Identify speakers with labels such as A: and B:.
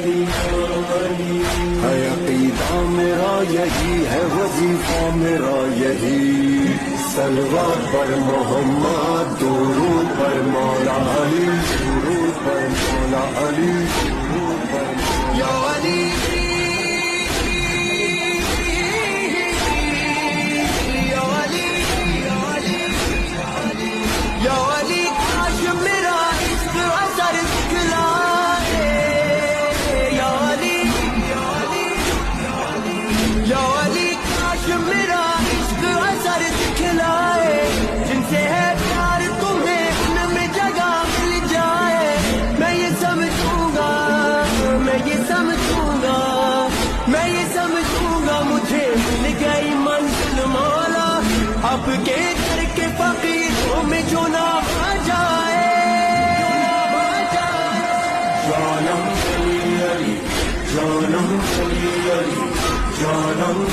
A: ہے عقیدہ میرا یہی ہے، وظیفہ میرا یہی، صلوات پر محمد، درود پر مولا علی، درود پر مولا علی، درود پر یا علی۔
B: میں یہ سمجھوں گا مجھے مل گئی منزل مولا، اب کے گھر کے فقیروں میں جو نہ آ جائے۔
A: جانم علی علی، جانم علی علی، جانم